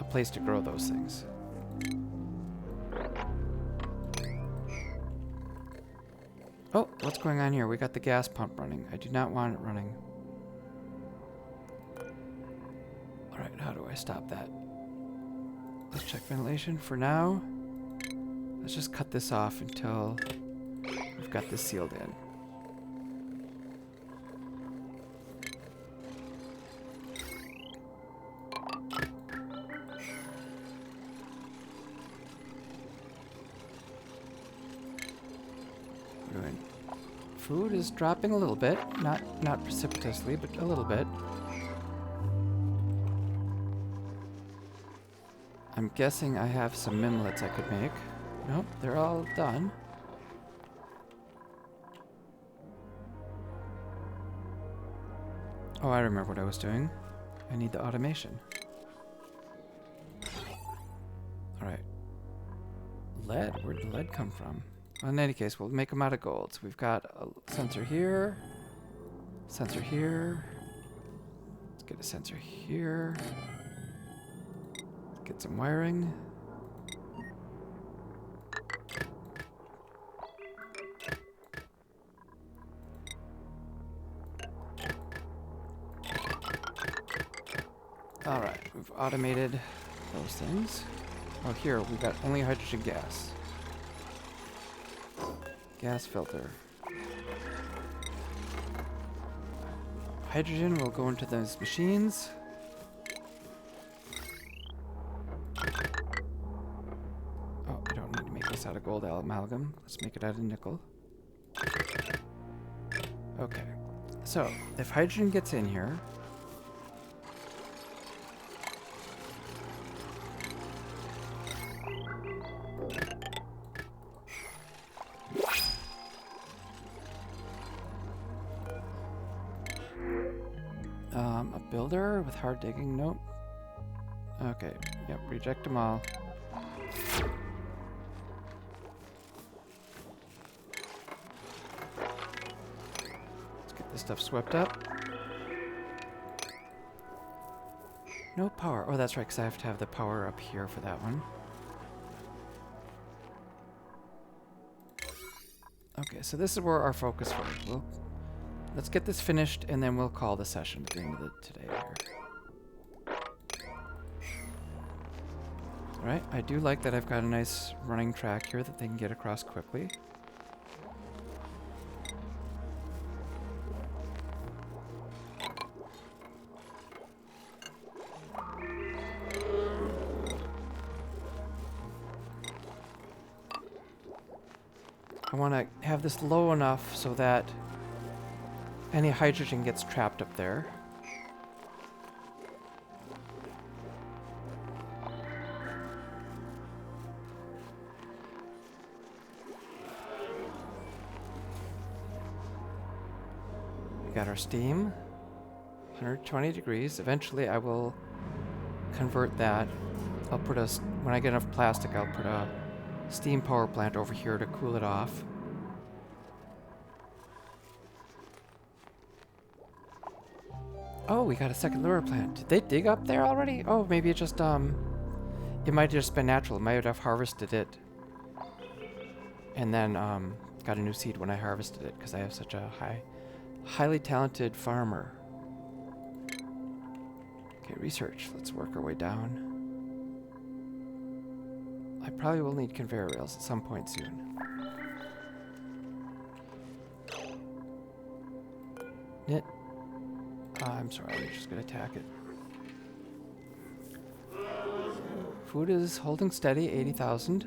place to grow those things. Oh, what's going on here? We got the gas pump running. I do not want it running. Alright, how do I stop that? Let's check ventilation. For now, let's just cut this off until we've got this sealed in. Food is dropping a little bit, not precipitously, but a little bit. I'm guessing I have some mimlets I could make. Nope, they're all done. Oh, I remember what I was doing. I need the automation. Alright. Lead? Where did lead come from? Well, in any case, we'll make them out of gold. So we've got a sensor here. Sensor here. Let's get a sensor here. Get some wiring. Alright, we've automated those things. Oh, here, we've got only hydrogen gas. Gas filter. Hydrogen will go into those machines. Oh, I don't need to make this out of gold amalgam. Let's make it out of nickel. Okay. So, if hydrogen gets in here, a builder with hard digging, nope. Okay, yep, reject them all. Let's get this stuff swept up. No power. Oh, that's right, because I have to have the power up here for that one. Okay, so this is where our focus was. Let's get this finished, and then we'll call the session at the end of today here. Alright, I do like that I've got a nice running track here that they can get across quickly. I want to have this low enough so that any hydrogen gets trapped up there. We got our steam. 120 degrees. Eventually I will convert that. I'll put a, when I get enough plastic, I'll put a steam power plant over here to cool it off. Oh, we got a second Lura plant. Did they dig up there already? Oh, maybe it just, it might have just been natural. It might have harvested it. And then, got a new seed when I harvested it, because I have such a highly talented farmer. Okay, research. Let's work our way down. I probably will need conveyor rails at some point soon. Knit. I'm sorry, I'm just gonna attack it. Food is holding steady, 80,000.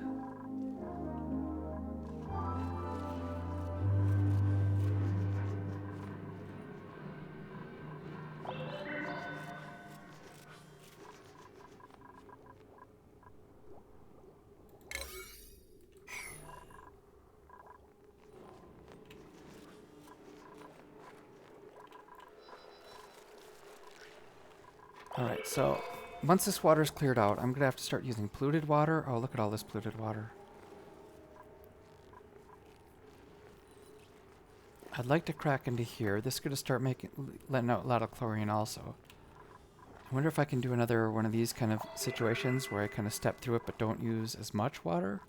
Alright, so once this water's cleared out, I'm going to have to start using polluted water. Oh, look at all this polluted water. I'd like to crack into here. This is going to start letting out a lot of chlorine also. I wonder if I can do another one of these kind of situations where I kind of step through it but don't use as much water.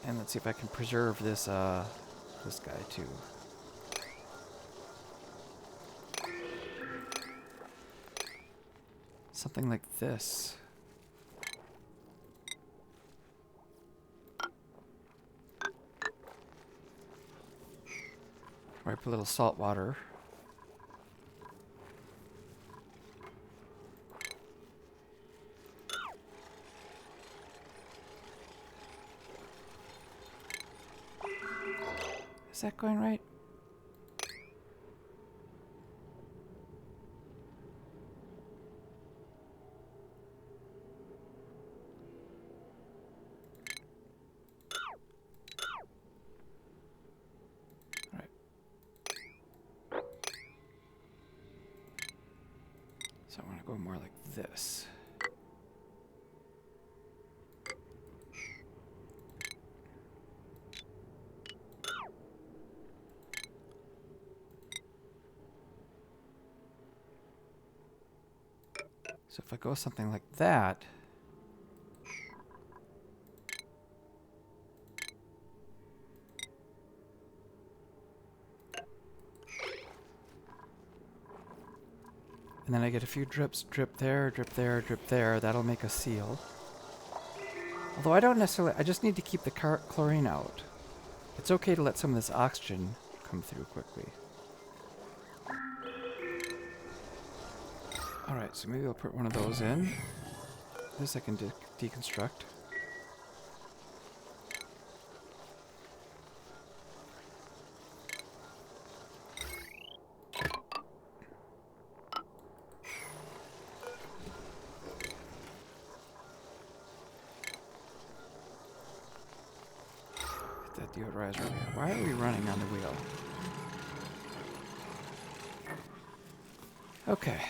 And let's see if I can preserve this, this guy too. Something like this. Right, put a little salt water. Is that going right? So I want to go more like this. So if I go something like that, and then I get a few drips, drip there, drip there, drip there, that'll make a seal. Although I don't necessarily, I just need to keep the chlorine out. It's okay to let some of this oxygen come through quickly. Alright, so maybe I'll put one of those in. This I can deconstruct. Get that deodorizer wheel. Why are we running on the wheel? Okay.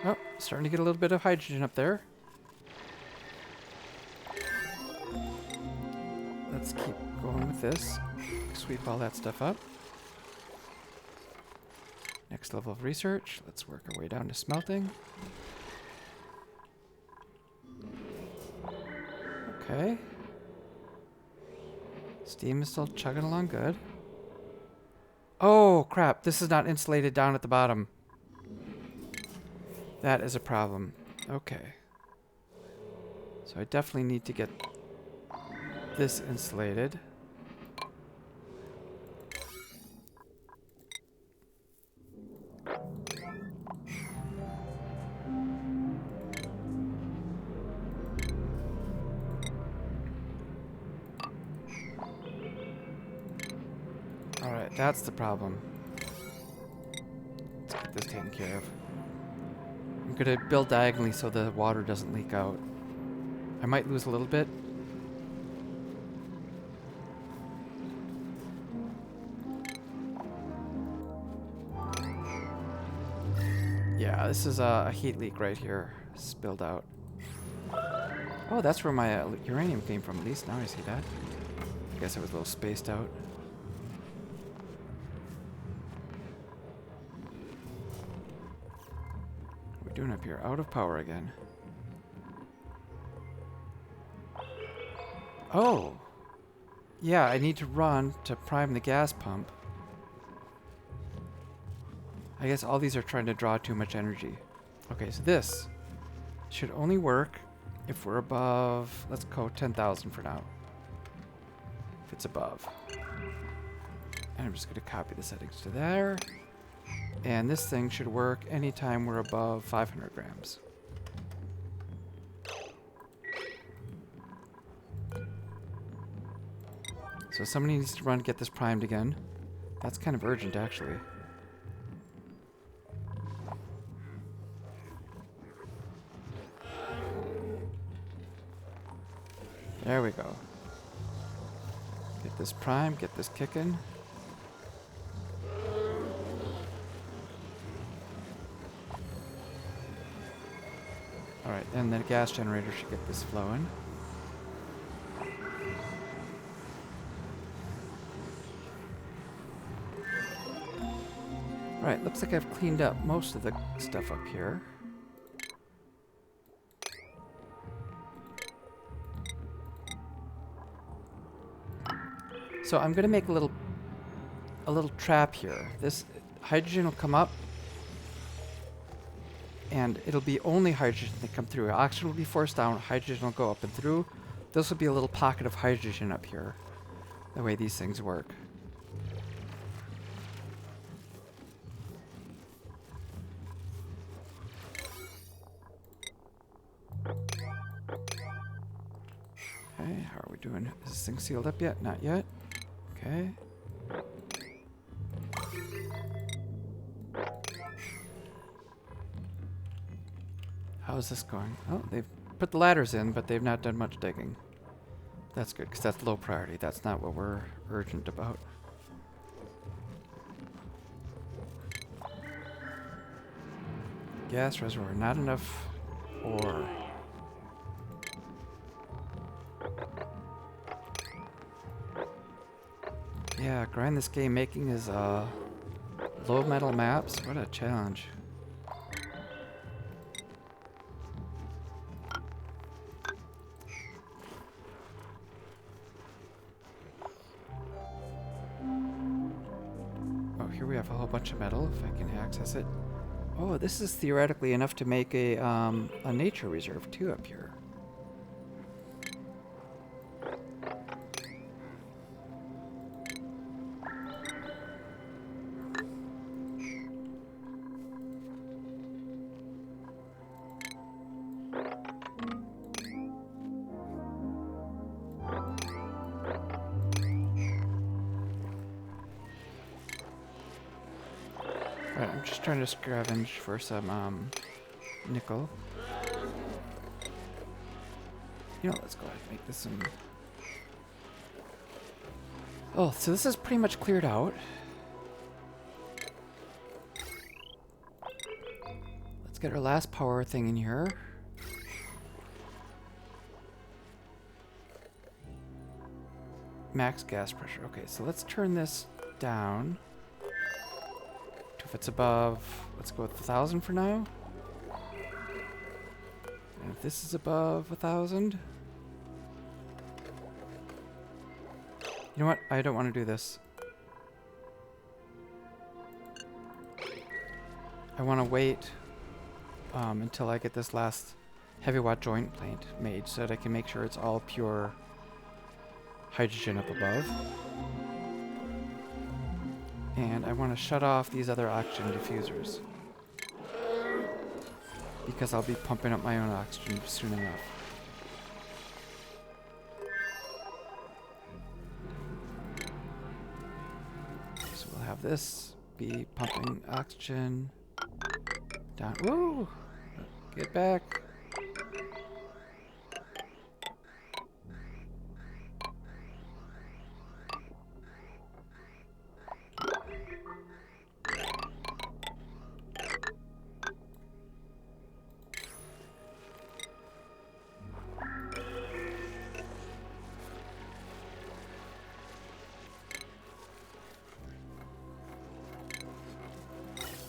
Oh, starting to get a little bit of hydrogen up there. Let's keep going with this. Sweep all that stuff up. Next level of research. Let's work our way down to smelting. Okay. Steam is still chugging along good. Oh, crap. This is not insulated down at the bottom. That is a problem. Okay. So I definitely need to get this insulated. Alright, that's the problem. Let's get this taken care of. I'm going to build diagonally so the water doesn't leak out. I might lose a little bit. Yeah, this is a heat leak right here. Spilled out. Oh, that's where my uranium came from. At least now I see that. I guess I was a little spaced out. What are we doing up here? Out of power again. Oh! Yeah, I need to run to prime the gas pump. I guess all these are trying to draw too much energy. Okay, so this should only work if we're above, let's go 10,000 for now. If it's above. And I'm just going to copy the settings to there. And this thing should work anytime we're above 500 grams. So somebody needs to run to get this primed again. That's kind of urgent, actually. There we go. Get this primed, get this kicking. Alright, and the gas generator should get this flowing. Alright, looks like I've cleaned up most of the stuff up here. So I'm going to make a little trap here. This hydrogen will come up, and it'll be only hydrogen that come through. Oxygen will be forced down, hydrogen will go up and through. This will be a little pocket of hydrogen up here. The way these things work. Okay, how are we doing? Is this thing sealed up yet? Not yet. Okay. How is this going? Oh, they've put the ladders in, but they've not done much digging. That's good, because that's low priority. That's not what we're urgent about. Gas reservoir, not enough ore. Yeah, grind this game making his low metal maps. What a challenge. Oh, here we have a whole bunch of metal if I can access it. Oh, this is theoretically enough to make a nature reserve too up here. Right, I'm just trying to scavenge for some nickel. You know, let's go ahead and make this some... Oh, so this is pretty much cleared out. Let's get our last power thing in here. Max gas pressure. Okay, so let's turn this down. If it's above, let's go with 1,000 for now. And if this is above 1,000... You know what? I don't want to do this. I want to wait until I get this last heavy watt joint plate made so that I can make sure it's all pure hydrogen up above. And I want to shut off these other oxygen diffusers because I'll be pumping up my own oxygen soon enough. So we'll have this be pumping oxygen down. Woo! Get back.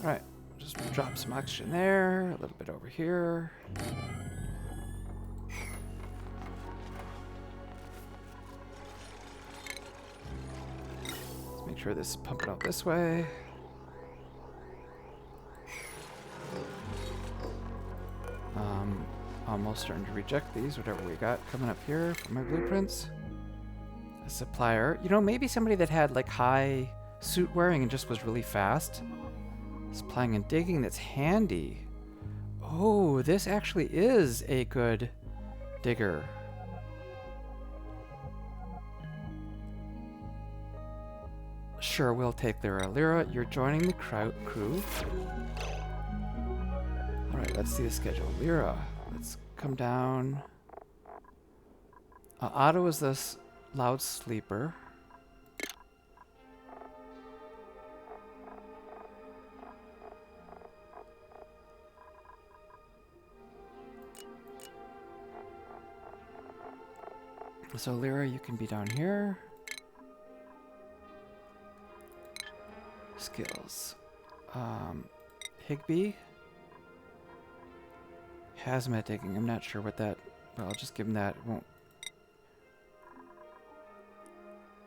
Alright, just drop some oxygen there, a little bit over here. Let's make sure this is pumping out this way. Almost starting to reject these, whatever we got coming up here from my blueprints. A supplier. You know, maybe somebody that had like high suit wearing and just was really fast. Supplying and digging, that's handy. Oh, this actually is a good digger. Sure, we'll take Lura. Lura, you're joining the crew. Alright, let's see the schedule. Lura, let's come down. Otto is this loud sleeper. So Lura, you can be down here. Skills. Higby. Hazmat digging. I'm not sure what that... Well, I'll just give him that. It won't...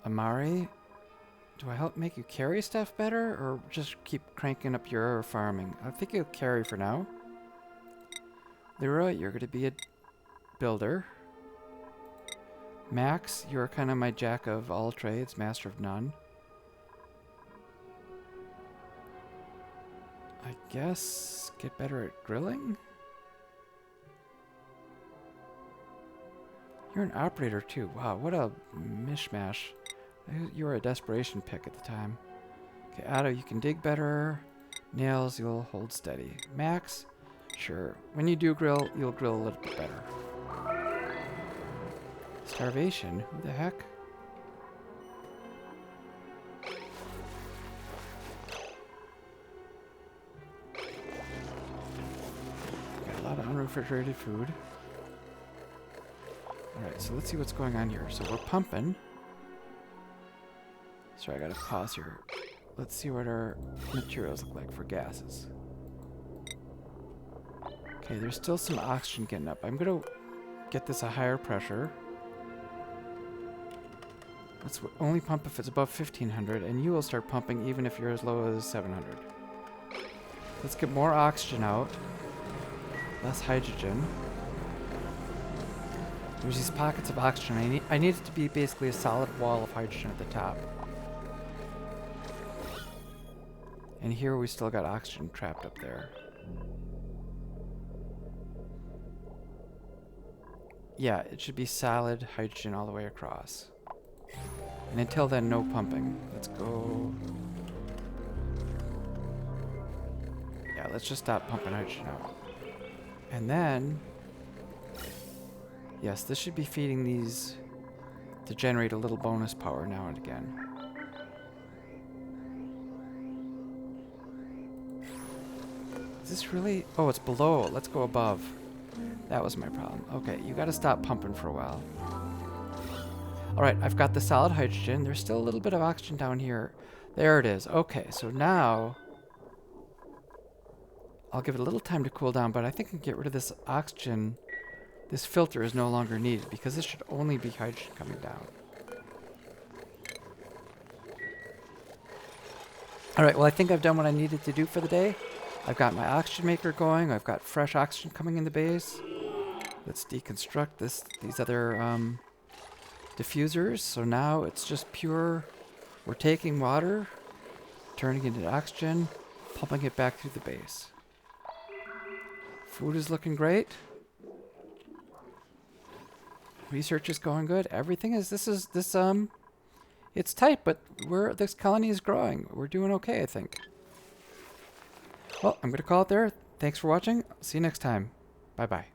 Amari. Do I help make you carry stuff better? Or just keep cranking up your farming? I think you'll carry for now. Lura, you're going to be a builder. Max, you're kind of my jack of all trades, master of none. I guess get better at grilling? You're an operator too. Wow, what a mishmash. You were a desperation pick at the time. Okay, Otto, you can dig better. Nails, you'll hold steady. Max, sure. When you do grill, you'll grill a little bit better. Starvation? Who the heck? refrigerated food. Alright, so let's see what's going on here. So we're pumping. Sorry, I gotta pause here. Let's see what our materials look like for gases. Okay, there's still some oxygen getting up. I'm gonna get this a higher pressure. Let's only pump if it's above 1500, and you will start pumping even if you're as low as 700. Let's get more oxygen out. Less hydrogen. There's these pockets of oxygen. I need it to be basically a solid wall of hydrogen at the top. And here we still got oxygen trapped up there. Yeah, it should be solid hydrogen all the way across. And until then, no pumping. Let's go. Yeah, let's just stop pumping hydrogen out. And then, yes, this should be feeding these to generate a little bonus power now and again. Is this really? Oh, it's below. Let's go above. That was my problem. Okay, you gotta stop pumping for a while. Alright, I've got the solid hydrogen. There's still a little bit of oxygen down here. There it is. Okay, so now I'll give it a little time to cool down, but I think I can get rid of this oxygen. This filter is no longer needed because this should only be hydrogen coming down. Alright, well I think I've done what I needed to do for the day. I've got my oxygen maker going. I've got fresh oxygen coming in the base. Let's deconstruct these other diffusers. So now it's just pure. We're taking water, turning it into oxygen, pumping it back through the base. Food is looking great. Research is going good. Everything is. It's tight, but this colony is growing. We're doing okay, I think. Well, I'm going to call it there. Thanks for watching. See you next time. Bye-bye.